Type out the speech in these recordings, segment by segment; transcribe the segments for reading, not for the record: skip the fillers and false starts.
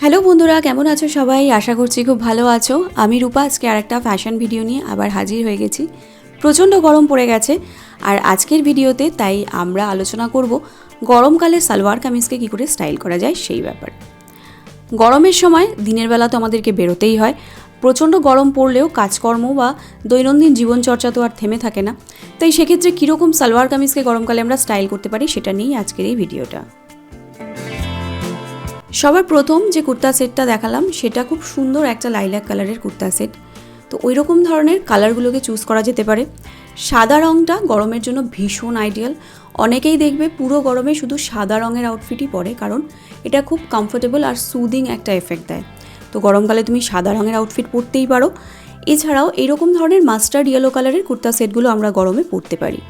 Hello বন্ধুরা, কেমন আছো সবাই? আশা করছি খুব ভালো আছো। আমি রূপা আজকে আরেকটা ফ্যাশন ভিডিও নিয়ে আবার হাজির হয়ে গেছি। প্রচণ্ড গরম পড়ে গেছে আর আজকের ভিডিওতে তাই আমরা আলোচনা করব গরমকালে সালোয়ার কামিজকে কী করে স্টাইল করা যায় সেই ব্যাপারে। গরমের সময় দিনের বেলা তো আমাদেরকে বেরোতেই হয়। প্রচণ্ড গরম পড়লেও কাজকর্ম বা দৈনন্দিন জীবনচর্চা তো আর থেমে থাকে না। তাই সেক্ষেত্রে কীরকম সালোয়ার কামিজকে গরমকালে আমরা স্টাইল করতে পারি সেটা নিয়েই আজকের এই ভিডিওটা। সবার প্রথম যে কুর্তা সেটটা দেখালাম সেটা খুব সুন্দর একটা লাইলাক কালারের কুর্তা সেট। তো ওই রকম ধরনের কালারগুলোকে চুজ করা যেতে পারে। সাদা রঙটা গরমের জন্য ভীষণ আইডিয়াল। অনেকেই দেখবে পুরো গরমে শুধু সাদা রঙের আউটফিটই পরে, কারণ এটা খুব কমফোর্টেবল আর সুদিং একটা এফেক্ট দেয়। তো গরমকালে তুমি সাদা রঙের আউটফিট পরতেই পারো। এছাড়াও এইরকম ধরনের মাস্টার্ড ইয়েলো কালারের কুর্তা সেটগুলো আমরা গরমে পরতে পারি।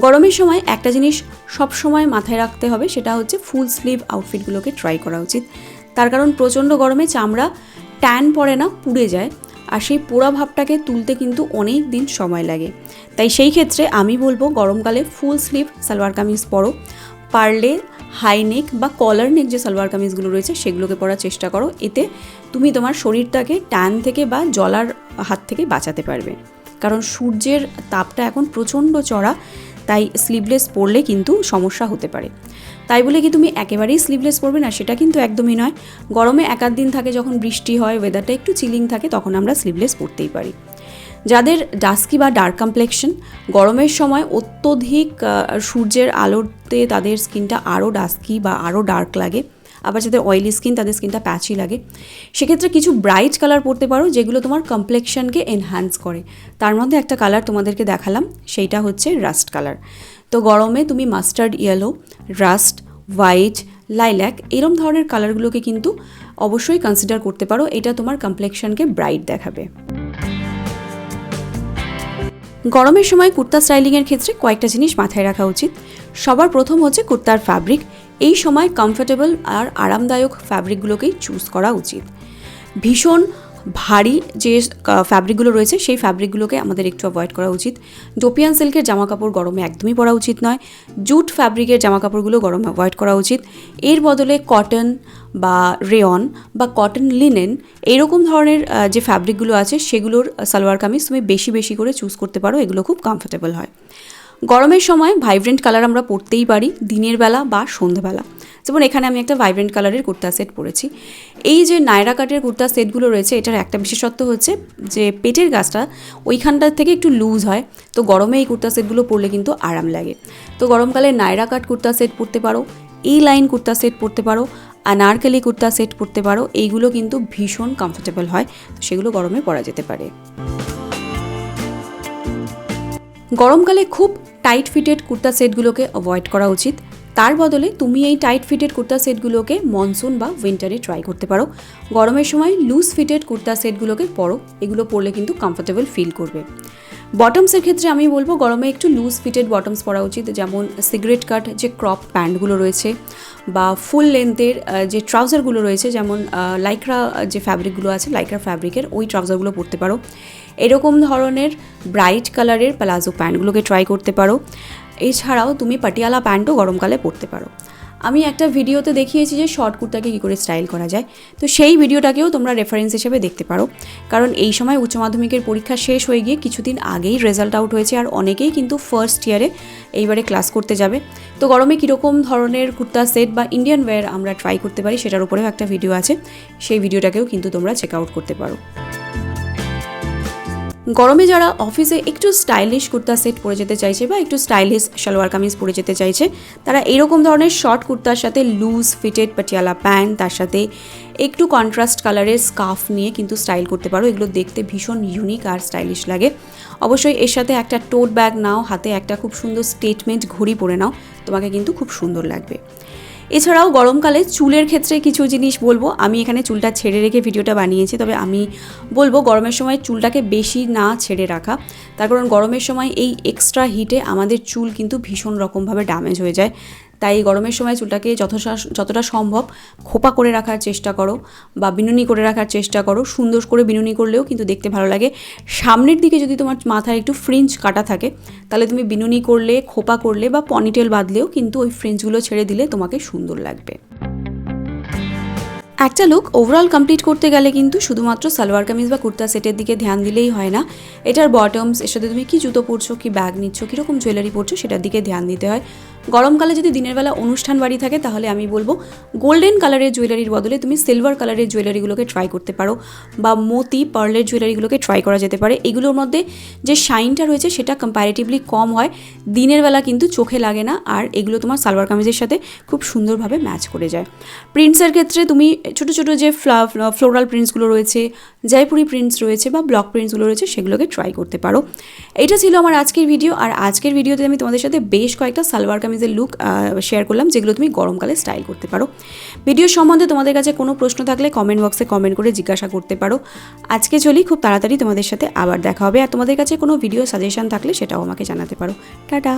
গরমের সময় একটা জিনিস সব সময় মাথায় রাখতে হবে, সেটা হচ্ছে ফুল স্লিভ আউটফিটগুলোকে ট্রাই করা উচিত। তার কারণ প্রচণ্ড গরমে চামড়া ট্যান পড়ে না, পুড়ে যায়, আর সেই পোড়া ভাবটাকে তুলতে কিন্তু অনেক দিন সময় লাগে। তাই সেই ক্ষেত্রে আমি বলবো গরমকালে ফুল স্লিভ সালোয়ার কামিজ পরো। পারলে হাই নেক বা কলার নেক যে সালোয়ার কামিজগুলো রয়েছে সেগুলোকে পরার চেষ্টা করো। এতে তুমি তোমার শরীরটাকে ট্যান থেকে বা জলার হাত থেকে বাঁচাতে পারবে, কারণ সূর্যের তাপটা এখন প্রচণ্ড চড়া। তাই স্লিভলেস পরলে কিন্তু সমস্যা হতে পারে। তাই বলে কি তুমি একেবারেই স্লিভলেস পরবে না, সেটা কিন্তু একদমই নয়। গরমে এক আধ দিন থাকে, যখন বৃষ্টি হয়, ওয়েদারটা একটু চিলিং থাকে, তখন আমরা স্লিভলেস পরতেই পারি। যাদের ডাস্কি বা ডার্ক কমপ্লেকশন, গরমের সময় অত্যধিক সূর্যের আলোতে তাদের স্কিনটা আরও ডাস্কি বা আরও ডার্ক লাগে, আবার যাদের অয়েলি স্কিন তাদের স্কিনটা প্যাচি লাগে, সেক্ষেত্রে কিছু ব্রাইট কালার পরতে পারো যেগুলো তোমার কমপ্লেকশনকে এনহ্যান্স করে। তার মধ্যে একটা কালার তোমাদেরকে দেখালাম, সেইটা হচ্ছে রাস্ট কালার। তো গরমে তুমি mustard yellow, rust, white, lilac এরম ধরনের কালারগুলোকে কিন্তু অবশ্যই কনসিডার করতে পারো। এটা তোমার কমপ্লেকশনকে ব্রাইট দেখাবে। গরমের সময় কুর্তা স্টাইলিংয়ের ক্ষেত্রে কয়েকটা জিনিস মাথায় রাখা উচিত। সবার প্রথম হচ্ছে কুর্তার ফ্যাব্রিক। এই সময় কমফোর্টেবল আর আরামদায়ক ফ্যাব্রিকগুলোকেই চুজ করা উচিত। ভীষণ ভারী যে ফ্যাব্রিকগুলো রয়েছে সেই ফ্যাব্রিকগুলোকে আমাদের একটু অ্যাভয়েড করা উচিত। ডোপিয়ান সিল্কের জামাকাপড় গরমে একদমই পরা উচিত নয়। জুট ফ্যাব্রিকের জামাকাপড়গুলো গরমে অ্যাভয়েড করা উচিত। এর বদলে কটন বা রেয়ন বা কটন লিনেন এইরকম ধরনের যে ফ্যাব্রিকগুলো আছে সেগুলোর সালোয়ার কামিজ তুমি বেশি বেশি করে চুজ করতে পারো। এগুলো খুব কমফোর্টেবল হয়। গরমের সময় ভাইব্রেন্ট কালার আমরা পরতেই পারি দিনের বেলা বা সন্ধ্যাবেলা। যেমন এখানে আমি একটা ভাইব্রেন্ট কালারের কুর্তা সেট পরেছি। এই যে নায়রা কাটের কুর্তা সেটগুলো রয়েছে, এটার একটা বিশেষত্ব হচ্ছে যে পেটের গাছটা ওইখানটার থেকে একটু লুজ হয়। তো গরমে এই কুর্তা সেটগুলো পরলে কিন্তু আরাম লাগে। তো গরমকালে নায়রা কাট কুর্তা সেট পরতে পারো, এই লাইন কুর্তা সেট পরতে পারো, আনারকলি কুর্তা সেট পরতে পারো। এইগুলো কিন্তু ভীষণ কমফোর্টেবল হয়, তো সেগুলো গরমে পরা যেতে পারে। গরমকালে খুব টাইট ফিটেড কুর্তা সেটগুলোকে অ্যাভয়েড করা উচিত। তার বদলে তুমি এই টাইট ফিটেড কুর্তা সেটগুলোকে মনসুন বা উইন্টারে ট্রাই করতে পারো। গরমের সময় লুজ ফিটেড কুর্তা সেটগুলোকে পরো, এগুলো পরলে কিন্তু কমফোর্টেবল ফিল করবে। বটমসের ক্ষেত্রে আমি বলবো গরমে একটু লুজ ফিটেড বটমস পরা উচিত, যেমন সিগারেট কাট যে ক্রপ প্যান্টগুলো রয়েছে বা ফুল লেন্থের যে ট্রাউজারগুলো রয়েছে, যেমন লাইক্রা যে ফ্যাব্রিকগুলো আছে, লাইক্রা ফ্যাব্রিকের ওই ট্রাউজারগুলো পরতে পারো। এরকম ধরনের ব্রাইট কালারের প্লাজো প্যান্টগুলোকে ট্রাই করতে পারো। এছাড়াও তুমি পাটিয়ালা প্যান্টও গরমকালে পরতে পারো। আমি একটা ভিডিওতে দেখিয়েছি যে শর্ট কুর্তাকে কী করে স্টাইল করা যায়, তো সেই ভিডিওটাকেও তোমরা রেফারেন্স হিসেবে দেখতে পারো। কারণ এই সময় উচ্চ মাধ্যমিকের পরীক্ষা শেষ হয়ে গিয়ে কিছুদিন আগেই রেজাল্ট আউট হয়েছে, আর অনেকেই কিন্তু ফার্স্ট ইয়ারে এইবারে ক্লাস করতে যাবে। তো গরমে কীরকম ধরনের কুর্তা সেট বা ইন্ডিয়ান ওয়্যার আমরা ট্রাই করতে পারি সেটার উপরেও একটা ভিডিও আছে, সেই ভিডিওটাকেও কিন্তু তোমরা চেক আউট করতে পারো। গরমে যারা অফিসে একটু স্টাইলিশ কুর্তা সেট পরে যেতে চাইছে বা একটু স্টাইলিশ সালোয়ার কামিজ পরে যেতে চাইছে, তারা এরকম ধরনের শর্ট কুর্তার সাথে লুজ ফিটেড পাটিয়ালা প্যান্ট, তার সাথে একটু কন্ট্রাস্ট কালারের স্কার্ফ নিয়ে কিন্তু স্টাইল করতে পারো। এগুলো দেখতে ভীষণ ইউনিক আর স্টাইলিশ লাগে। অবশ্যই এর সাথে একটা টোট ব্যাগ নাও, হাতে একটা খুব সুন্দর স্টেটমেন্ট ঘড়ি পরে নাও, তোমাকে কিন্তু খুব সুন্দর লাগবে। এছাড়াও গরমকালে চুলের ক্ষেত্রে কিছু জিনিস বলবো। আমি এখানে চুলটা ছেড়ে রেখে ভিডিওটা বানিয়েছি, তবে আমি বলবো গরমের সময় চুলটাকে বেশি না ছেড়ে রাখা। তার কারণ গরমের সময় এই এক্সট্রা হিটে আমাদের চুল কিন্তু ভীষণ রকমভাবে ড্যামেজ হয়ে যায়। তাই গরমের সময় চুলটাকে যতটা সম্ভব খোপা করে রাখার চেষ্টা করো বা বিনুনি করে রাখার চেষ্টা করো। সুন্দর করে বিনুনি করলেও কিন্তু দেখতে ভালো লাগে। সামনের দিকে যদি তোমার মাথায় একটু ফ্রিঞ্জ কাটা থাকে, তাহলে তুমি বিনুনি করলে, খোপা করলে বা পনিটেল বাঁধলেও কিন্তু ওই ফ্রিঞ্জগুলো ছেড়ে দিলে তোমাকে সুন্দর লাগবে। একটা লুক ওভারঅল কমপ্লিট করতে গেলে কিন্তু শুধুমাত্র সালোয়ার কামিজ বা কুর্তা সেটের দিকে ধ্যান দিলেই হয় না, এটার বটমস, এর সাথে তুমি কী জুতো পরছো, কী ব্যাগ নিচ্ছ, কীরকম জুয়েলারি পরছো সেটার দিকে ধ্যান দিতে হয়। গরমকালে যদি দিনের বেলা অনুষ্ঠান বাড়ি থাকে তাহলে আমি বলবো গোল্ডেন কালারের জুয়েলারির বদলে তুমি সিলভার কালারের জুয়েলারিগুলোকে ট্রাই করতে পারো, বা মতি পার্লের জুয়েলারিগুলোকে ট্রাই করা যেতে পারে। এগুলোর মধ্যে যে শাইনটা রয়েছে সেটা কম্প্যারেটিভলি কম হয়, দিনের বেলা কিন্তু চোখে লাগে না, আর এগুলো তোমার সালোয়ার কামিজের সাথে খুব সুন্দরভাবে ম্যাচ করে যায়। প্রিন্টসের ক্ষেত্রে তুমি ছোটো ছোটো যে ফ্লোরাল প্রিন্টসগুলো রয়েছে, জয়পুরি প্রিন্টস রয়েছে বা ব্লক প্রিন্টসগুলো রয়েছে সেগুলোকে ট্রাই করতে পারো। এটা ছিল আমার আজকের ভিডিও, আর আজকের ভিডিওতে আমি তোমাদের সাথে বেশ কয়েকটা সালোয়ার কামিজের লুক শেয়ার করলাম যেগুলো তুমি গরমকালে স্টাইল করতে পারো। ভিডিও সম্বন্ধে তোমাদের কাছে কোনো প্রশ্ন থাকলে কমেন্ট বক্সে কমেন্ট করে জিজ্ঞাসা করতে পারো। আজকে চলি, খুব তাড়াতাড়ি তোমাদের সাথে আবার দেখা হবে, আর তোমাদের কাছে কোনো ভিডিও সাজেশন থাকলে সেটাও আমাকে জানাতে পারো। টাটা।